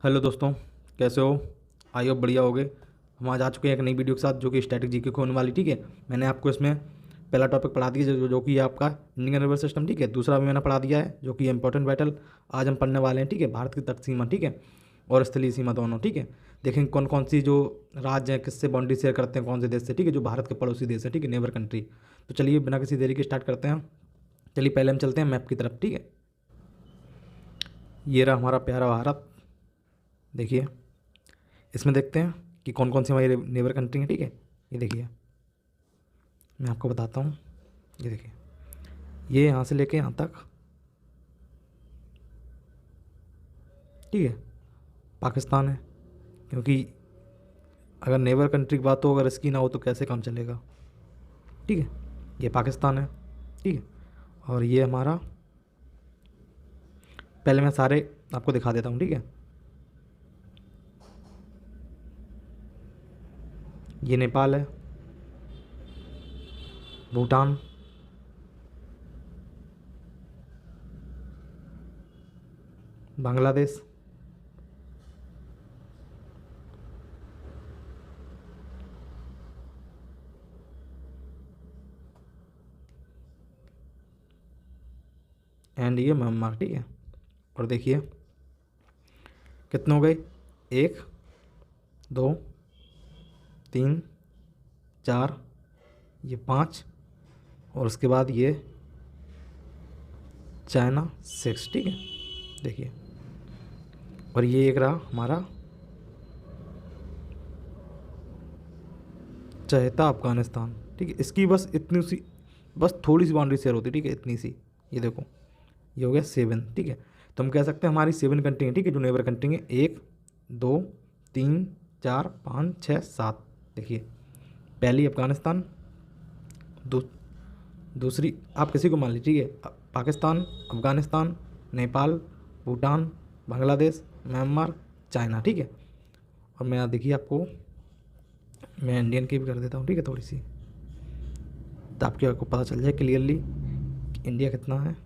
Hello दोस्तों, कैसे हो? आई होप बढ़िया होगे। हम आज आ चुके हैं एक नई वीडियो के साथ जो कि स्टैटिक जीके को होने वाली। ठीक है, मैंने आपको इसमें पहला टॉपिक पढ़ा दिया जो कि है आपका इंडियन रिवर सिस्टम। ठीक है, दूसरा भी मैंने पढ़ा दिया है जो कि इंपॉर्टेंट बैटल आज हम पढ़ने वाले हैं। ठीक है, भारत की तट सीमा, ठीक है, और स्थलीय सीमा दोनों। ठीक है, देखेंगे कौन कौन सी जो राज्य हैं किससे बाउंड्री शेयर करते हैं, कौन से देश से, ठीक है, जो भारत के पड़ोसी देश है, ठीक है, नेबर कंट्री। तो चलिए बिना किसी देरी के स्टार्ट करते हैं। चलिए पहले हम चलते हैं मैप की तरफ। ठीक है, ये रहा हमारा प्यारा भारत। देखिए, इसमें देखते हैं कि कौन कौन सी हमारी नेबर कंट्री है। ठीक है, ये देखिए, मैं आपको बताता हूँ। ये देखिए, ये यहाँ से लेके यहाँ तक, ठीक है, पाकिस्तान है। क्योंकि अगर नेबर कंट्री की बात हो, अगर इसकी ना हो तो कैसे काम चलेगा। ठीक है, ये पाकिस्तान है। ठीक है, और ये हमारा, पहले मैं सारे आपको दिखा देता हूँ। ठीक है, ये नेपाल है, भूटान, बांग्लादेश, एंड ये म्यांमार। ठीक है, और देखिए कितने हो गए, 1 2 3 4, ये 5, और उसके बाद ये चाइना 6। ठीक है, देखिए, और ये एक रहा हमारा चहेता अफगानिस्तान। ठीक है, इसकी बस इतनी सी, बस थोड़ी सी बाउंड्री शेयर होती है। ठीक है, इतनी सी, ये देखो, ये हो गया 7। ठीक है, तो हम कह सकते हैं हमारी 7 कंट्री हैं। ठीक है, जो नेबर कंट्री हैं, 1 2 3 4 5 6 7। देखिए, पहली अफगानिस्तान, दू दूसरी आप किसी को मान लीजिए, ठीक है, पाकिस्तान, अफगानिस्तान, नेपाल, भूटान, बांग्लादेश, म्यांमार, चाइना। ठीक है, और मैं देखिए आपको, मैं इंडियन की भी कर देता हूँ। ठीक है, थोड़ी सी, तो आपको पता चल जाए क्लियरली कि इंडिया कितना है।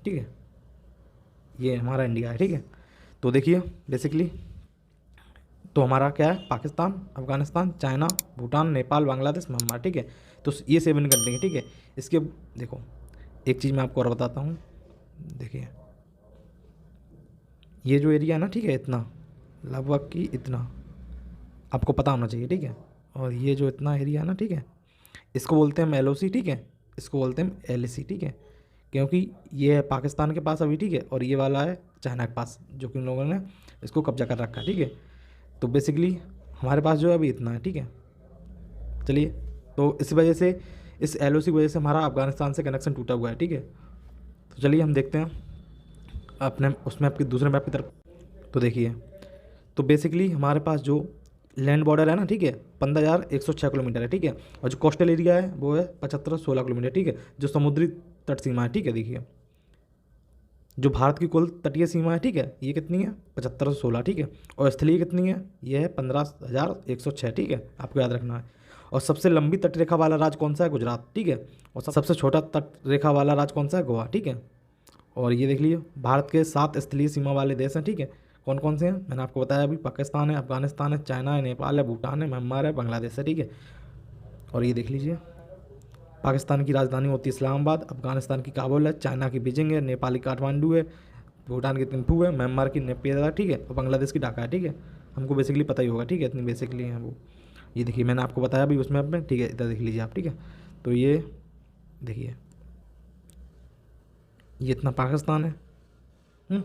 ठीक है, ये हमारा इंडिया है। ठीक है, तो देखिए बेसिकली, तो हमारा क्या है, पाकिस्तान, अफगानिस्तान, चाइना, भूटान, नेपाल, बांग्लादेश, म्यांमार। ठीक है, तो ये 7 कंट्री है। ठीक है, इसके देखो, एक चीज़ मैं आपको और बताता हूँ। देखिए, ये जो एरिया है ना, ठीक है, इतना लगभग कि इतना आपको पता होना चाहिए। ठीक है, और ये जो इतना एरिया है ना, ठीक है, इसको बोलते हैं हम LOC। ठीक है, इसको बोलते हैं LAC। ठीक है, क्योंकि ये है पाकिस्तान के पास अभी। ठीक है, और ये वाला है चाइना के पास, जो कि उन लोगों ने इसको कब्जा कर रखा है। ठीक है, तो बेसिकली हमारे पास जो है अभी इतना है। ठीक है, चलिए, तो इस वजह से, इस LOC की वजह से हमारा अफगानिस्तान से कनेक्शन टूटा हुआ है। ठीक है, तो चलिए हम देखते हैं अपने उसमें, आपकी दूसरे मैप की तरफ। तो देखिए, तो बेसिकली हमारे पास जो लैंड बॉर्डर है ना, ठीक है, 15,106 किलोमीटर है। ठीक है, और जो कोस्टल एरिया है वो है 7516 किलोमीटर। ठीक है, जो समुद्री तट सीमा है, ठीक है, देखिए, जो भारत की कुल तटीय सीमा है, ठीक है, ये कितनी है, 7516। ठीक है, और स्थलीय कितनी है, ये है 15,106। ठीक है, आपको याद रखना है। और सबसे लंबी तट रेखा वाला राज्य कौन सा है, गुजरात। ठीक है, और सबसे छोटा तट रेखा वाला राज्य कौन सा है, गोवा। ठीक है, और ये देख लीजिए, भारत के 7 स्थलीय सीमा वाले देश हैं। ठीक है, कौन कौन से हैं, मैंने आपको बताया अभी, पाकिस्तान है, अफगानिस्तान है, चाइना है, नेपाल है, भूटान है, म्यांमार है, बांग्लादेश है। ठीक है, और ये देख लीजिए, पाकिस्तान की राजधानी होती है इस्लामाबाद, अफगानिस्तान की काबुल है, चाइना की बीजिंग है, नेपाल की काठमांडू है, भूटान की थिम्पू है, म्यांमार की नेपियर है। ठीक है, और बांग्लादेश की ढाका है। ठीक है, हमको बेसिकली पता ही होगा। ठीक है, इतनी बेसिकली है वो। ये देखिए, मैंने आपको बताया अभी उसमें में। ठीक है, इधर देख लीजिए आप। ठीक है, तो ये देखिए, ये इतना पाकिस्तान है। हम्म,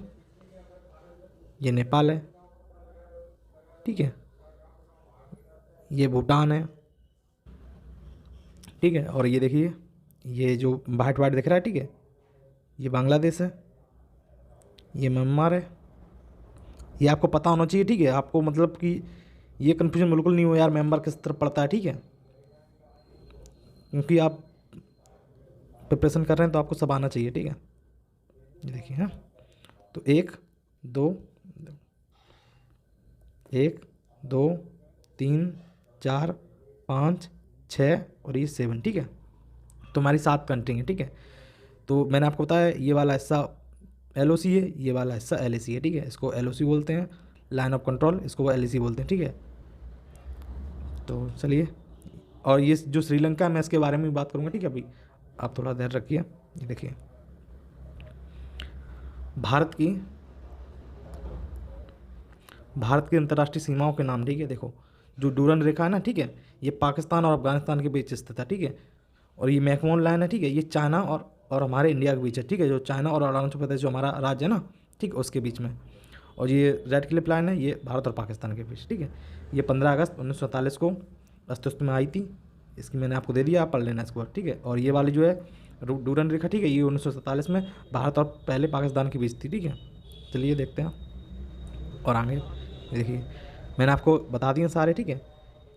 ये नेपाल है। ठीक है, ये भूटान है। ठीक है, और ये देखिए, ये जो वाइट वाइट दिख रहा है, ठीक है, ये बांग्लादेश है, ये म्यांमार है। ये आपको पता होना चाहिए। ठीक है, आपको मतलब कि ये कन्फ्यूजन बिल्कुल नहीं हो यार, म्यांमार किस तरफ पड़ता है। ठीक है, क्योंकि आप प्रिपरेशन कर रहे हैं तो आपको सब आना चाहिए। ठीक है, ये देखिए, हाँ, तो 2 1 2 3 4 5 6 और ये 7, ठीक है। तो हमारी 7 कंट्री हैं, ठीक है। तो मैंने आपको बताया ये वाला हिस्सा LOC है, ये वाला हिस्सा LAC है, ठीक है। इसको LOC बोलते हैं, लाइन ऑफ कंट्रोल, इसको LAC बोलते हैं, ठीक है। तो चलिए, और ये जो श्रीलंका है मैं इसके बारे में भी बात करूँगा, ठीक है। अभी आप थोड़ा धैर्य रखिए। ये देखिए भारत की अंतर्राष्ट्रीय सीमाओं के नाम, ठीक है। देखो जो डूरन रेखा है ना, ठीक है, ये पाकिस्तान और अफगानिस्तान के बीच स्थित है, ठीक है। और ये मैकमोहन लाइन है, ठीक है, ये चाइना और हमारे इंडिया के बीच है, ठीक है। जो चाइना और अरुणाचल प्रदेश जो हमारा राज्य है ना, ठीक है, उसके बीच में। और ये रेड क्लिफ लाइन है, ये भारत और पाकिस्तान के बीच, ठीक है। ये 15 अगस्त 1947 को अस्तित्व में आई थी। इसकी मैंने आपको दे दिया, आप पढ़ लेना इसको, ठीक है। और ये वाली जो है डूरन रेखा, ठीक है, ये 1947 में भारत और पहले पाकिस्तान के बीच थी, ठीक है। चलिए देखते हैं और आगे देखिए मैंने आपको बता दिए सारे, ठीक है,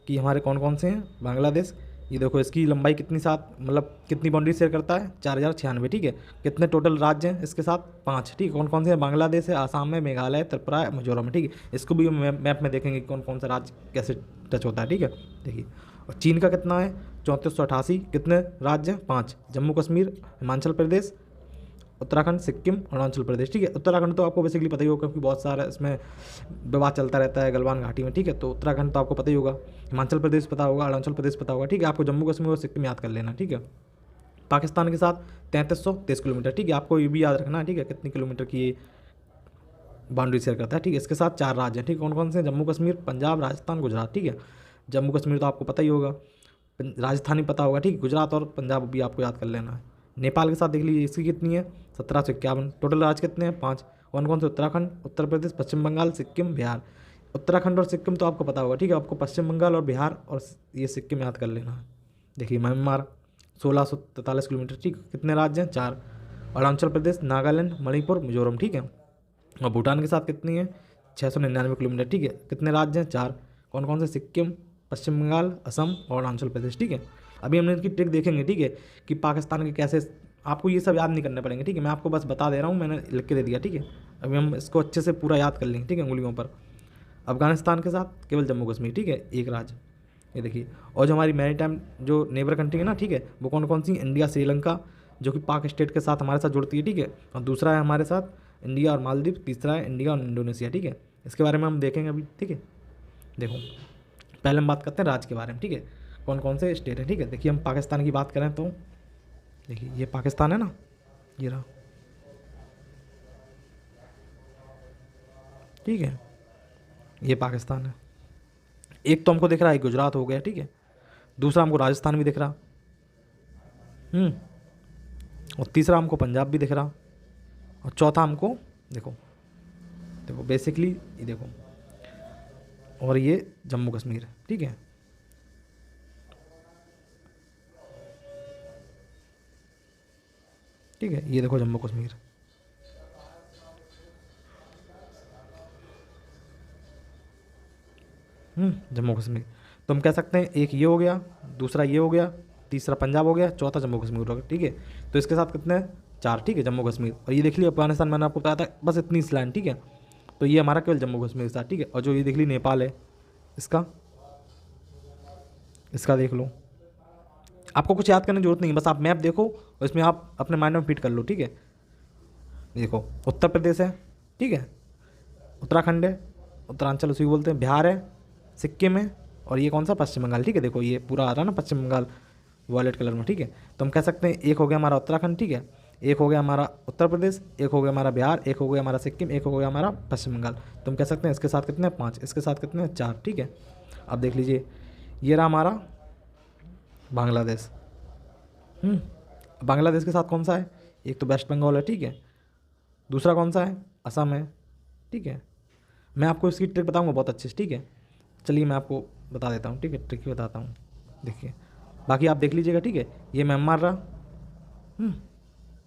कि हमारे कौन कौन से हैं। बांग्लादेश, ये देखो इसकी लंबाई कितनी साथ मतलब कितनी बाउंड्री शेयर करता है, 4096, ठीक है। कितने टोटल राज्य हैं इसके साथ, 5, ठीक है। कौन कौन से हैं, बांग्लादेश है, आसाम है, मेघालय, त्रिपुरा है, मिजोरम है, ठीक है। इसको भी मैप में देखेंगे कौन कौन सा राज्य कैसे टच होता है, ठीक है। देखिए और चीन का कितना है, 3488, कितने राज्य हैं, 5, जम्मू कश्मीर, हिमाचल प्रदेश, उत्तराखंड, सिक्किम, अरुणाचल प्रदेश, ठीक है। उत्तराखंड तो आपको बेसिकली पता ही होगा क्योंकि बहुत सारा इसमें विवाद चलता रहता है गलवान घाटी में, ठीक है। तो उत्तराखंड तो आपको पता ही होगा, हिमाचल प्रदेश पता होगा, अरुणाचल प्रदेश पता होगा, ठीक है। आपको जम्मू कश्मीर और सिक्किम याद कर लेना, ठीक है। पाकिस्तान के साथ 3323 किलोमीटर, ठीक है। आपको ये भी याद रखना है, ठीक है, कितनी किलोमीटर की ये बाउंड्री शेयर करता है, ठीक है। इसके साथ 4 राज्य हैं, ठीक है। कौन कौन से, जम्मू कश्मीर, पंजाब, राजस्थान, गुजरात, ठीक है। जम्मू कश्मीर तो आपको पता ही होगा, राजस्थानी पता होगा, ठीक। गुजरात और पंजाब भी आपको याद कर लेना है। नेपाल के साथ देख लीजिए इसकी कितनी है, 1751। टोटल राज्य कितने हैं, 5। कौन कौन से, उत्तराखंड, उत्तर प्रदेश, पश्चिम बंगाल, सिक्किम, बिहार। उत्तराखंड और सिक्किम तो आपको पता होगा, ठीक है। आपको पश्चिम बंगाल और बिहार और ये सिक्किम याद कर लेना है। देखिए म्यांमार 1643 किलोमीटर, ठीक। कितने राज्य हैं, 4। अरुणाचल प्रदेश, नागालैंड, मणिपुर, मिजोरम, ठीक है। और भूटान के साथ कितनी है, 699 किलोमीटर, ठीक है। कितने राज्य हैं, 4। कौन कौन से, सिक्किम, पश्चिम बंगाल, असम और अरुणाचल प्रदेश, ठीक है। अभी हमने इसकी ट्रिक देखेंगे, ठीक है, कि पाकिस्तान के कैसे, आपको ये सब याद नहीं करने पड़ेंगे, ठीक है। मैं आपको बस बता दे रहा हूँ, मैंने लिख के दे दिया, ठीक है। अभी हम इसको अच्छे से पूरा याद कर लेंगे, ठीक है, उंगलियों पर। अफगानिस्तान के साथ केवल जम्मू कश्मीर, ठीक है, एक राज्य। ये देखिए, और जो हमारी मैरी टाइम जो नेबर कंट्री है ना, ठीक है, वो कौन कौन सी, इंडिया, श्रीलंका जो कि पाक स्टेट के साथ हमारे साथ जुड़ती है, ठीक है। और दूसरा है हमारे साथ इंडिया और मालदीव, तीसरा है इंडिया और इंडोनेशिया, ठीक है। इसके बारे में हम देखेंगे अभी, ठीक है। देखो पहले हम बात करते हैं राज्य के बारे में, ठीक है, कौन कौन से स्टेट हैं, ठीक है। देखिए हम पाकिस्तान की बात करें तो देखिए ये पाकिस्तान है ना, ये रहा, ठीक है, ये पाकिस्तान है। एक तो हमको दिख रहा है गुजरात हो गया, ठीक है। दूसरा हमको राजस्थान भी दिख रहा, और तीसरा हमको पंजाब भी दिख रहा, और चौथा हमको देखो देखो बेसिकली ये देखो, और ये जम्मू कश्मीर है, ठीक है। ठीक है, ये देखो जम्मू कश्मीर, जम्मू कश्मीर। तो हम कह सकते हैं एक ये हो गया, दूसरा ये हो गया, तीसरा पंजाब हो गया, चौथा जम्मू कश्मीर हो गया, ठीक है। तो इसके साथ कितने हैं, 4, ठीक है, जम्मू कश्मीर। और ये देख ली अफगानिस्तान, मैंने आपको बताया था बस इतनी इस लाइन, ठीक है। तो ये हमारा केवल जम्मू कश्मीर के साथ, ठीक है। और जो ये देख ली नेपाल है, इसका इसका देख लो, आपको कुछ याद करने की जरूरत नहीं, बस आप मैप देखो और इसमें आप अपने माइंड में फिट कर लो, ठीक है। देखो उत्तर प्रदेश है, ठीक है, उत्तराखंड है, उत्तरांचल उसी को बोलते हैं, बिहार है, सिक्किम है, और ये कौन सा, पश्चिम बंगाल, ठीक है। देखो ये पूरा आ रहा है ना पश्चिम बंगाल वॉलेट कलर में, ठीक है। तो हम कह सकते हैं एक हो गया हमारा उत्तराखंड, ठीक है, एक हो गया हमारा उत्तर प्रदेश, एक हो गया हमारा बिहार, एक हो गया हमारा सिक्किम, एक हो गया हमारा पश्चिम बंगाल। तो हम कह सकते हैं इसके साथ कितने, 5, इसके साथ कितने, 4, ठीक है। अब देख लीजिए ये रहा हमारा बांग्लादेश। बांग्लादेश के साथ कौन सा है, एक तो वेस्ट बंगाल है, ठीक है, दूसरा कौन सा है, असम है, ठीक है। मैं आपको इसकी ट्रिक बताऊंगा बहुत अच्छे से, ठीक है। चलिए मैं आपको बता देता हूँ, ठीक है, ट्रिक ही बताता हूँ। देखिए बाकी आप देख लीजिएगा, ठीक है। ये म्यांमार रहा,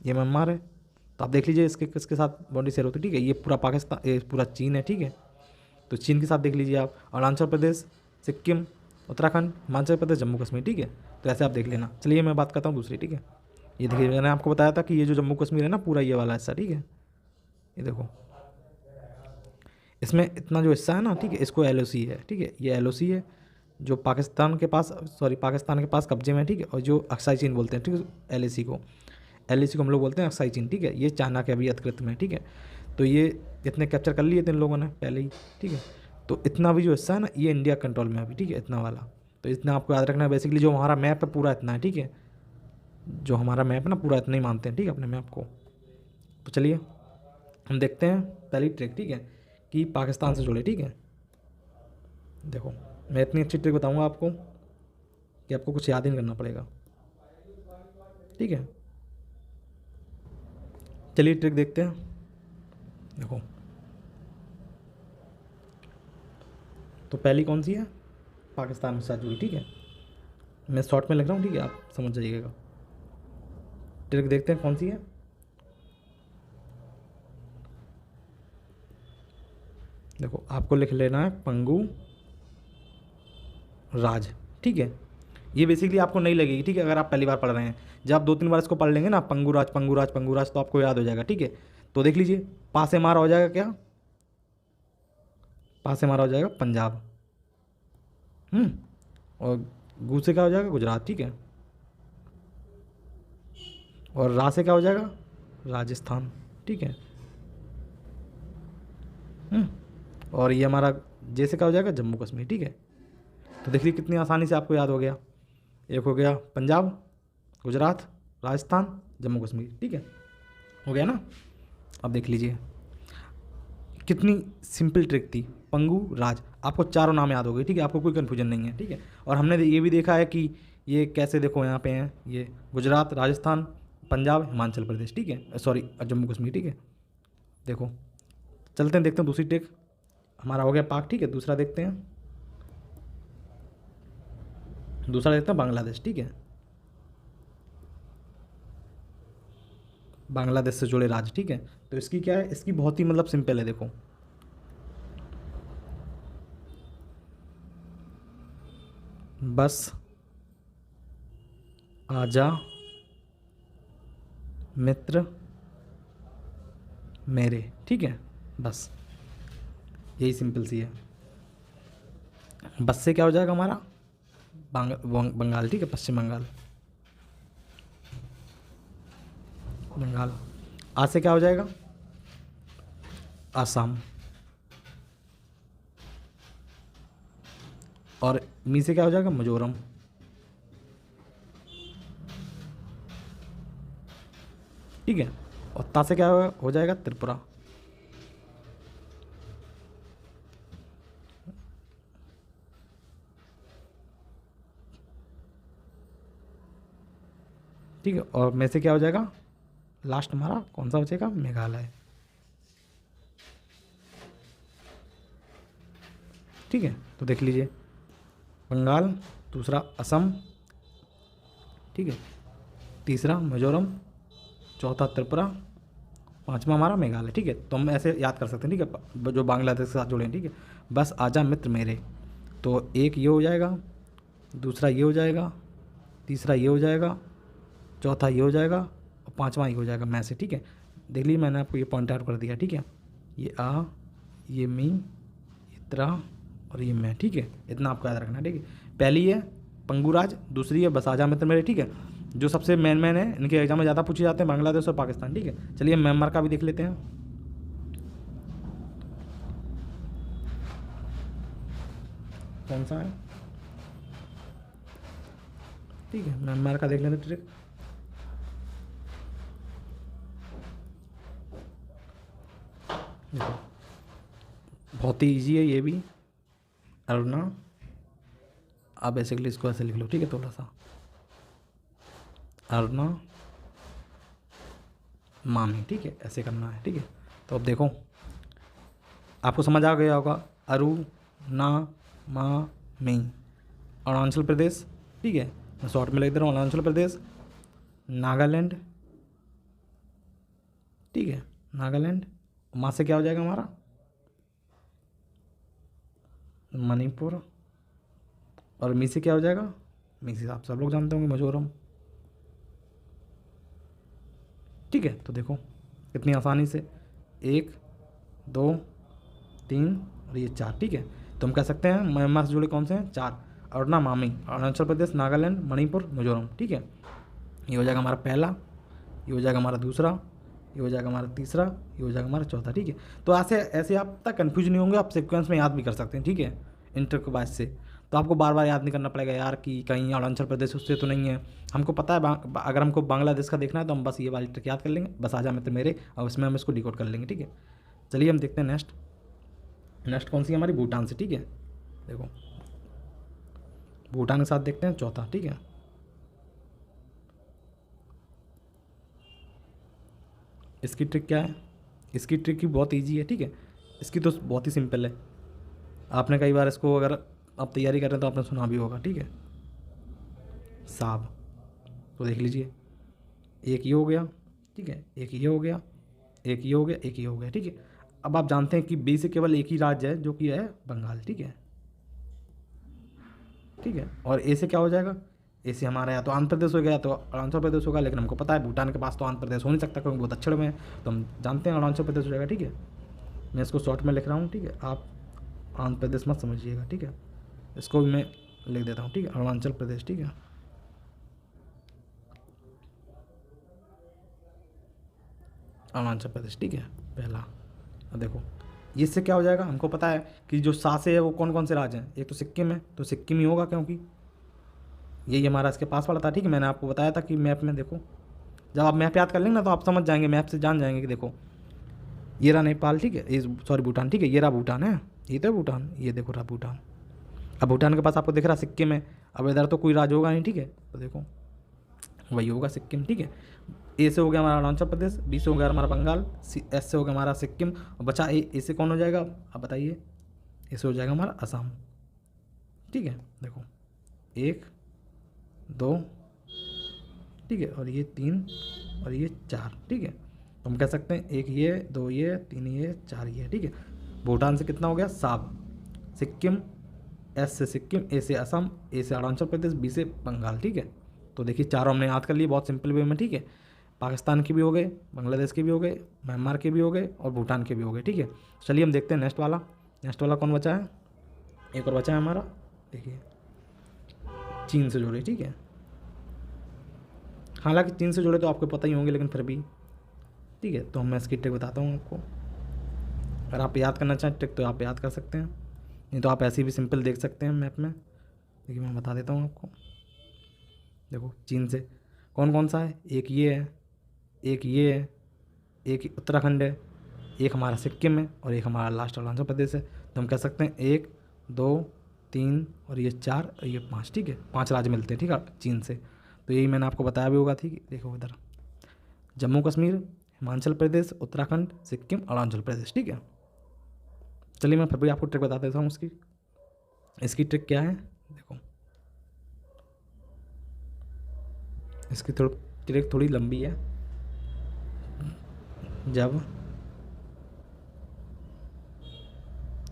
ये म्यांमार है, तो आप देख लीजिए इसके किसके साथ बाउंड्री शेयर होती है, ठीक है। ये पूरा पाकिस्तान, ये पूरा चीन है, ठीक है। तो चीन के साथ देख लीजिए आप, अरुणाचल प्रदेश, सिक्किम, उत्तराखंड, हिमाचल प्रदेश, जम्मू कश्मीर, ठीक है। तो ऐसे आप देख लेना। चलिए मैं बात करता हूँ दूसरी, ठीक है। ये देखिए मैंने आपको बताया था कि ये जो जम्मू कश्मीर है ना, पूरा ये वाला हिस्सा, ठीक है। ये देखो इसमें इतना जो हिस्सा है ना, ठीक है, इसको LOC है, ठीक है, ये LOC है। जो पाकिस्तान के पास, सॉरी पाकिस्तान के पास कब्जे में है, ठीक है। और जो अक्साई चीन बोलते हैं, ठीक है, एलएसी को हम लोग बोलते हैं अक्साई चीन, ठीक है। ये चाइना के अभी अधिकृत में है, ठीक है। तो ये इतने कैप्चर कर लिए थे इन लोगों ने पहले ही, ठीक है। तो इतना भी जो हिस्सा है ना, ये इंडिया कंट्रोल में है अभी, ठीक है, इतना वाला। तो इतना आपको याद रखना है। बेसिकली जो हमारा मैप है पूरा इतना है, ठीक है। जो हमारा मैप है ना पूरा इतना ही मानते हैं, ठीक है, अपने मैप को। तो चलिए हम देखते हैं पहली ट्रिक, ठीक है, कि पाकिस्तान से जुड़े, ठीक है। देखो मैं इतनी अच्छी ट्रिक बताऊंगा आपको कि आपको कुछ याद ही नहीं करना पड़ेगा, ठीक है। चलिए ट्रिक देखते हैं। देखो तो पहली कौन सी है, पाकिस्तान के साथ जुड़ी, ठीक है। मैं शॉर्ट में लिख रहा हूँ, ठीक है, आप समझ जाइएगा। ट्रिक देखते हैं कौन सी है। देखो आपको लिख लेना है पंगु राज, ठीक है। ये बेसिकली आपको नहीं लगेगी, ठीक है, अगर आप पहली बार पढ़ रहे हैं। जब आप 2-3 बार इसको पढ़ लेंगे ना, पंगु राज पंगु राज पंगु राज, तो आपको याद हो जाएगा, ठीक है। तो देख लीजिए, पा से मारा हो जाएगा क्या, पा से मारा हो जाएगा पंजाब, और गू से क्या हो जाएगा गुजरात, ठीक है। और रा से क्या हो जाएगा राजस्थान, ठीक है। और ये हमारा जे से क्या हो जाएगा जम्मू कश्मीर, ठीक है। तो देखिए कितनी आसानी से आपको याद हो गया। एक हो गया पंजाब, गुजरात, राजस्थान, जम्मू कश्मीर, ठीक है, हो गया ना। अब देख लीजिए कितनी सिंपल ट्रिक थी। पंगु राज, आपको चारों नाम याद हो गए, ठीक है, आपको कोई कन्फ्यूजन नहीं है, ठीक है। और हमने ये भी देखा है कि ये कैसे, देखो यहाँ पे हैं ये गुजरात, राजस्थान, पंजाब, हिमाचल प्रदेश, ठीक है, सॉरी जम्मू कश्मीर, ठीक है। देखो चलते हैं देखते हैं दूसरी ट्रिक। हमारा हो गया पाक, ठीक है। दूसरा देखते हैं बांग्लादेश, ठीक है। बांग्लादेश से जुड़े राज्य, ठीक है। तो इसकी क्या है, इसकी बहुत ही मतलब सिंपल है। देखो बस आजा मित्र मेरे, ठीक है, बस यही सिंपल सी है। बस से क्या हो जाएगा हमारा बंगाल, ठीक है, पश्चिम बंगाल, बंगाल। आ से क्या हो जाएगा आसाम, और मी से क्या हो जाएगा मिजोरम, ठीक है। और ता से क्या हो जाएगा त्रिपुरा, ठीक है। और में से क्या हो जाएगा लास्ट हमारा कौन सा बचेगा मेघालय, ठीक है। तो देख लीजिए बंगाल, दूसरा असम, ठीक है, तीसरा मिजोरम, चौथा त्रिपुरा, पांचवा हमारा मेघालय, ठीक है। तो हम ऐसे याद कर सकते हैं, ठीक है, जो बांग्लादेश के साथ जुड़े हैं, ठीक है। बस आजा मित्र मेरे, तो एक ये हो जाएगा, दूसरा ये हो जाएगा, तीसरा ये हो जाएगा, चौथा ये हो जाएगा, और पांचवा ये हो जाएगा मैं से, ठीक है। देख लीजिए मैंने आपको ये पॉइंट आउट कर दिया, ठीक है। ये आ, ये मी, ये त्रा, और ये मैं, ठीक है। इतना आपको याद रखना है, ठीक है। पहली है पंगुराज, दूसरी है बस आजा मित्र मेरे, ठीक है। जो सबसे मेन है, इनके एग्जाम में ज़्यादा पूछे जाते हैं बांग्लादेश और पाकिस्तान, ठीक है। चलिए म्यांमार का भी देख लेते हैं। कौन सा है, ठीक है, म्यांमार का देख लेते हैं ट्रिक। देखो बहुत ही ईजी है ये भी, अरुणा। आप बेसिकली इसको ऐसे लिख लो, ठीक है, थोड़ा सा अरुणा मामी, ठीक है, ऐसे करना है, ठीक है। तो अब देखो आपको समझ आ गया होगा, अरु ना मा मी, अरुणाचल प्रदेश, ठीक है। मैं शॉर्ट में लिख दे रहा हूँ अरुणाचल प्रदेश, नागालैंड, ठीक है, नागालैंड। माँ से क्या हो जाएगा हमारा मणिपुर, और मी से क्या हो जाएगा, मी से आप सब लोग जानते होंगे मिजोरम, ठीक है। तो देखो इतनी आसानी से 1 2 3 और ये 4, ठीक है। तो हम कह सकते हैं म्यांमार से जुड़े कौन से हैं 4। और ना मामी, अरुणाचल प्रदेश, नागालैंड, मणिपुर, मिजोरम, ठीक है। ये हो जाएगा हमारा पहला, ये हो जाएगा हमारा दूसरा, ये हो जाएगा हमारा तीसरा, ये हो जाएगा हमारा चौथा, ठीक है। तो ऐसे ऐसे आप तक कन्फ्यूज नहीं होंगे, आप सीक्वेंस में याद भी कर सकते हैं, ठीक है, इंटर के बाद से। तो आपको बार बार याद नहीं करना पड़ेगा यार कि कहीं अरुणाचल प्रदेश उससे तो नहीं है। हमको पता है अगर हमको बांग्लादेश का देखना है तो हम बस ये वाली ट्रिक याद कर लेंगे, बस आजा मित्र मेरे, और उसमें हम इसको डिकोड कर लेंगे, ठीक है। चलिए हम देखते हैं नेक्स्ट कौन सी है हमारी, भूटान से, ठीक है। देखो भूटान के साथ देखते हैं चौथा, ठीक है। इसकी ट्रिक क्या है, इसकी ट्रिक भी बहुत ईजी है, ठीक है। इसकी तो बहुत ही सिंपल है, आपने कई बार इसको अगर आप तैयारी कर रहे हैं तो आपने सुना भी होगा, ठीक है। साब, तो देख लीजिए, एक ये हो गया, ठीक है, एक ये हो गया, एक ये हो गया, एक ये हो गया, ठीक है। अब आप जानते हैं कि बी से केवल एक ही राज्य है जो कि है बंगाल, ठीक है, ठीक है। और ए से क्या हो जाएगा, ए से हमारा या तो आंध्र प्रदेश हो गया तो अरुणाचल प्रदेश होगा, लेकिन हमको पता है भूटान के पास तो आंध्र प्रदेश हो नहीं सकता क्योंकि बहुत दक्षिण में है, तो हम जानते हैं अरुणाचल प्रदेश हो जाएगा, ठीक है। मैं इसको शॉर्ट में लिख रहा हूँ, ठीक है, आप आंध्र प्रदेश मत समझिएगा, ठीक है। इसको भी मैं लिख देता हूँ, ठीक है, अरुणाचल प्रदेश, ठीक है। अरुणाचल प्रदेश, ठीक है, पहला। अब देखो ये इससे क्या हो जाएगा, हमको पता है कि जो सा से है वो कौन कौन से राज्य हैं, एक तो सिक्किम है, तो सिक्किम ही होगा क्योंकि यही हमारा इसके पास वाला था, ठीक है। मैंने आपको बताया था कि मैप में देखो, जब आप मैप याद कर लेंगे ना तो आप समझ जाएंगे, मैप से जान जाएंगे कि देखो ये रहा नेपाल, ठीक है, ये सॉरी भूटान, ठीक है, ये रहा भूटान है, ये तो भूटान, ये देखो रहा भूटान। अब भूटान के पास आपको दिख रहा सिक्किम है, अब इधर तो कोई राज्य होगा नहीं, ठीक है, तो देखो वही होगा सिक्किम, ठीक है। ए से हो गया हमारा अरुणाचल प्रदेश, बी से हो गया हमारा बंगाल, एस से हो गया हमारा सिक्किम, और बचा ए से कौन हो जाएगा, आप बताइए, ए से हो जाएगा हमारा असम, ठीक है। देखो 1 2, ठीक है, और ये 3 और ये 4, ठीक है। तो हम कह सकते हैं 1 ये, 2 ये, 3 ये, 4 ये, ठीक है। भूटान से कितना हो गया, 7, सिक्किम, एस से सिक्किम, ए से असम, ए से अरुणाचल प्रदेश, बी से बंगाल, ठीक है। तो देखिए चारों हमने याद कर लिए बहुत सिंपल वे में, ठीक है। पाकिस्तान के भी हो गए, बांग्लादेश के भी हो गए, म्यांमार के भी हो गए और भूटान के भी हो गए, ठीक है। चलिए हम देखते हैं नेक्स्ट वाला कौन बचा है, एक और बचा है हमारा, देखिए चीन से जुड़े, ठीक है। हालांकि चीन से जुड़े तो आपको पता ही होंगे, लेकिन फिर भी ठीक है, तो मैं इसकी ट्रिक बताता हूँ आपको। अगर आप याद करना चाहें ट्रिक तो आप याद कर सकते हैं, नहीं तो आप ऐसे भी सिंपल देख सकते हैं मैप में। देखिए मैं बता देता हूँ आपको, देखो चीन से कौन कौन सा है, एक ये है, एक ये है, एक उत्तराखंड है, एक हमारा सिक्किम है और एक हमारा लास्ट अरुणाचल प्रदेश है। तो हम कह सकते हैं 1 2 3 और ये 4 और ये 5, ठीक है, 5 राज्य मिलते हैं, ठीक है, चीन से। तो यही मैंने आपको बताया भी होगा, ठीक है। देखो इधर जम्मू कश्मीर, हिमाचल प्रदेश, उत्तराखंड, सिक्किम, अरुणाचल प्रदेश, ठीक है। चलिए मैं फिर भी आपको ट्रिक बता देता हूँ उसकी। इसकी ट्रिक क्या है, देखो इसकी ट्रिक थोड़ी लंबी है। जब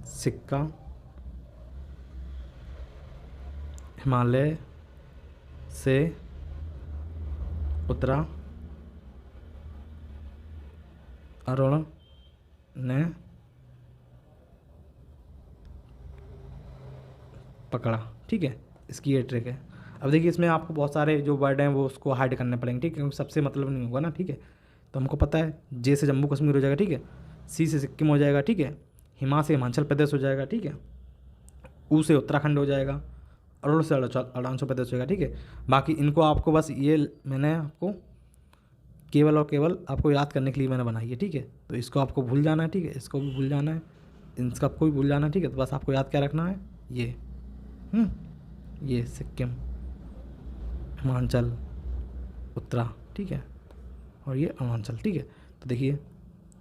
सिक्का हिमालय से उतरा, अरुण ने पकड़ा, ठीक है, इसकी ये ट्रिक है। अब देखिए इसमें आपको बहुत सारे जो वर्ड हैं वो उसको हाइड करने पड़ेंगे, ठीक है, क्योंकि सबसे मतलब नहीं होगा ना, ठीक है। तो हमको पता है जे से जम्मू कश्मीर हो जाएगा, ठीक है, सी से सिक्किम हो जाएगा, ठीक है, हिमा से हिमाचल प्रदेश हो जाएगा, ठीक है, ऊ से उत्तराखंड हो जाएगा, अरुण से अरुणाचल प्रदेश हो जाएगा, ठीक है। बाकी इनको आपको बस ये मैंने आपको केवल और केवल आपको याद करने के लिए मैंने बनाई है, ठीक है। तो इसको आपको भूल जाना है, ठीक है, इसको भी भूल जाना है, इनका को भी भूल जाना है, ठीक है। तो बस आपको याद क्या रखना है, ये सिक्किम, हिमाचल, उत्तरा, ठीक है, और ये अरुणाचल, ठीक है। तो देखिए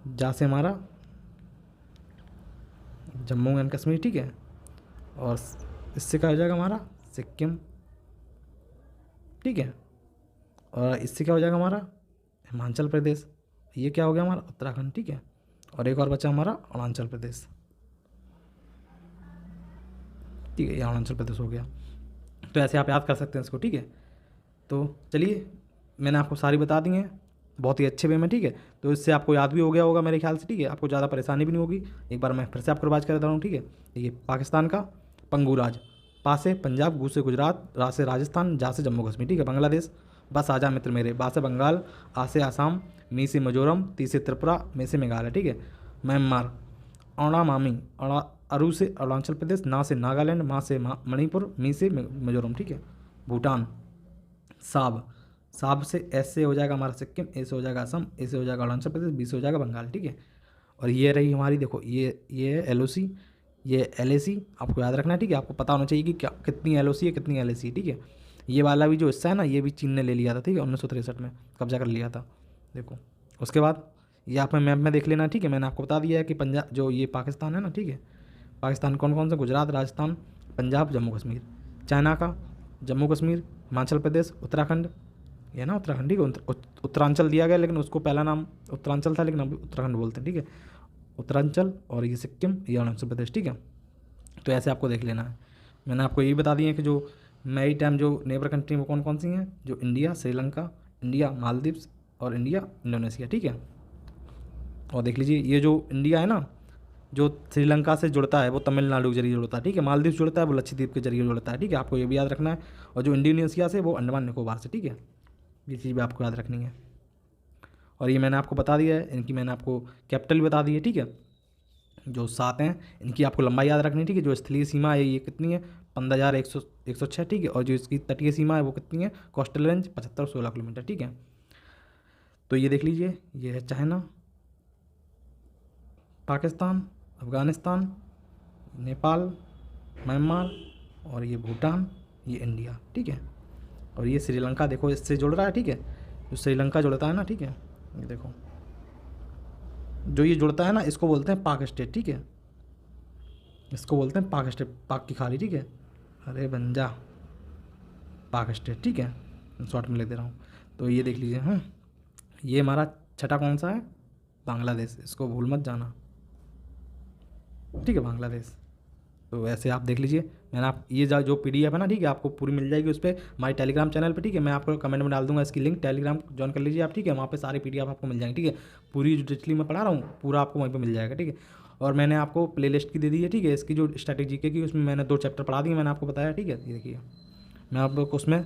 जहाँ से हमारा जम्मू एंड कश्मीर, ठीक है, और इससे क्या हो जाएगा हमारा सिक्किम, ठीक है, और इससे क्या हो जाएगा हमारा हिमाचल प्रदेश, ये क्या हो गया हमारा उत्तराखंड, ठीक है, और एक और बचा हमारा अरुणाचल प्रदेश, ठीक है, ये अरुणाचल प्रदेश हो गया। तो ऐसे आप याद कर सकते हैं इसको, ठीक है। तो चलिए मैंने आपको सारी बता दी हैं बहुत ही अच्छे वे में, ठीक है। तो इससे आपको याद भी हो गया होगा मेरे ख्याल से, ठीक है, आपको ज़्यादा परेशानी भी नहीं होगी। एक बार मैं फिर से आपको रिवाइज कर देता हूँ, ठीक है। ये पाकिस्तान का पंगू राज, पा से पंजाब, गु से गुजरात, रा से राजस्थान, जा से जम्मू कश्मीर, ठीक है। बांग्लादेश, बस आजा मित्र मेरे, बा से बंगाल, आ से आसाम, मी से मिजोरम, ती से त्रिपुरा, मे से मेघालय, ठीक है। म्यांमार, औड़ा मामी, औड़ा अरू से अरुणाचल प्रदेश, ना से नागालैंड, मा से मणिपुर, मी से मिजोरम, ठीक है। भूटान, साब, साब से एस से हो जाएगा हमारा सिक्किम, ए से हो जाएगा असम, ए से हो जाएगा अरुणाचल प्रदेश, बी से हो जाएगा बंगाल, ठीक है। और ये रही हमारी, देखो ये है LOC, ये LAC, आपको याद रखना है, ठीक है। आपको पता होना चाहिए कि क्या कितनी LOC है, कितनी LAC है, ठीक है। ये वाला भी जो हिस्सा है ना, ये भी चीन ने ले लिया था, ठीक है, 1963 में कब्जा कर लिया था, देखो। उसके बाद ये आप मैप में देख लेना, ठीक है। मैंने आपको बता दिया है कि पंजाब, जो ये पाकिस्तान है ना, ठीक है, पाकिस्तान कौन कौन से, गुजरात, राजस्थान, पंजाब, जम्मू कश्मीर। चाइना का जम्मू कश्मीर, हिमाचल प्रदेश, उत्तराखंड, ये ना उत्तराखंड, ठीक है। उत्तरांचल दिया गया, लेकिन उसको पहला नाम उत्तरांचल था, लेकिन अभी उत्तराखंड बोलते हैं, ठीक है। उत्तरांचल, और ये सिक्किम, ये अरुणाचल प्रदेश, ठीक है। तो ऐसे आपको देख लेना है। मैंने आपको यही बता दिया कि जो मैरी टाइम जो नेबर कंट्री वो कौन कौन सी हैं, जो इंडिया, श्रीलंका, इंडिया मालदीव्स, और इंडिया इंडोनेशिया, ठीक है। और देख लीजिए, ये जो इंडिया है ना, जो श्रीलंका से जुड़ता है वो तमिलनाडु के जरिए जुड़ता है, ठीक है। मालदीव जुड़ता है वो लक्षद्वीप के जरिए जुड़ता है, ठीक है। आपको ये भी याद रखना है। और जो इंडोनेशिया से वो अंडमान निकोबार से, ठीक है। ये चीज़ भी आपको याद रखनी है। और ये मैंने आपको बता दिया है, इनकी मैंने आपको कैपिटल बता दी है, ठीक है। जो 7 हैं इनकी आपको लंबाई याद रखनी है, ठीक है। जो स्थलीय सीमा है ये कितनी है, 15,106, ठीक है। और जो इसकी तटीय सीमा है वो कितनी है, कोस्टल रेंज 75-16 किलोमीटर, ठीक है। तो ये देख लीजिए, ये है चाइना, पाकिस्तान, अफ़गानिस्तान, नेपाल, म्यांमार, और ये भूटान, ये इंडिया, ठीक है। और ये श्रीलंका, देखो इससे जुड़ रहा है, ठीक है। जो श्रीलंका जुड़ता है ना, ठीक है, ये देखो जो ये जुड़ता है ना, इसको बोलते हैं पाक स्टेट, ठीक है। इसको बोलते हैं पाक स्टेट, पाक की खाड़ी, ठीक है। अरे बंजा, पाक स्टेट, ठीक है, शॉर्ट में लिख दे रहा हूँ। तो ये देख लीजिए, हाँ, ये हमारा छठा कौन सा है, बांग्लादेश, इसको भूल मत जाना, ठीक है, बांग्लादेश। तो वैसे आप देख लीजिए, मैंने आप ये जो PDF है ना, ठीक है, आपको पूरी मिल जाएगी उस पर, हमारे टेलीग्राम चैनल पे, ठीक है। मैं आपको कमेंट में डाल दूंगा इसकी लिंक, टेलीग्राम ज्वाइन कर लीजिए आप, ठीक है। वहाँ पे सारे PDF आपको मिल जाएंगे, ठीक है। पूरी जो डिटेली मैं पढ़ा रहा हूँ पूरा आपको वहीं पे मिल जाएगा, ठीक है। और मैंने आपको प्लेलिस्ट की दे दी है, ठीक है। इसकी जो स्ट्रैटेजी की उसमें मैंने 2 चैप्टर पढ़ा दिए, मैंने आपको बताया, ठीक है। ये देखिए, मैं आपको उसमें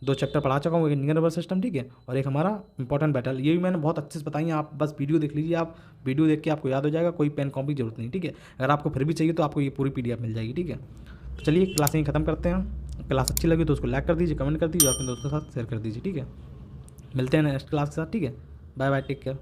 2 चैप्टर पढ़ा चुका हूँ, एक इंडियन नर्वस सिस्टम, ठीक है, और एक हमारा इंपॉर्टेंट बैटल। ये भी मैंने बहुत अच्छे से बताई है, आप बस वीडियो देख लीजिए, आप वीडियो देख के आपको याद हो जाएगा, कोई पेन कॉपी की जरूरत नहीं, ठीक है। अगर आपको फिर भी चाहिए तो आपको ये पूरी PDF मिल जाएगी, ठीक है। तो चलिए क्लास यहीं ख़त्म करते हैं। क्लास अच्छी लगी तो उसको लाइक कर दीजिए, कमेंट कर दीजिए, और अपने दोस्तों के साथ शेयर कर दीजिए, ठीक है। मिलते हैं नेक्स्ट क्लास के साथ, ठीक है। Bye bye, take care.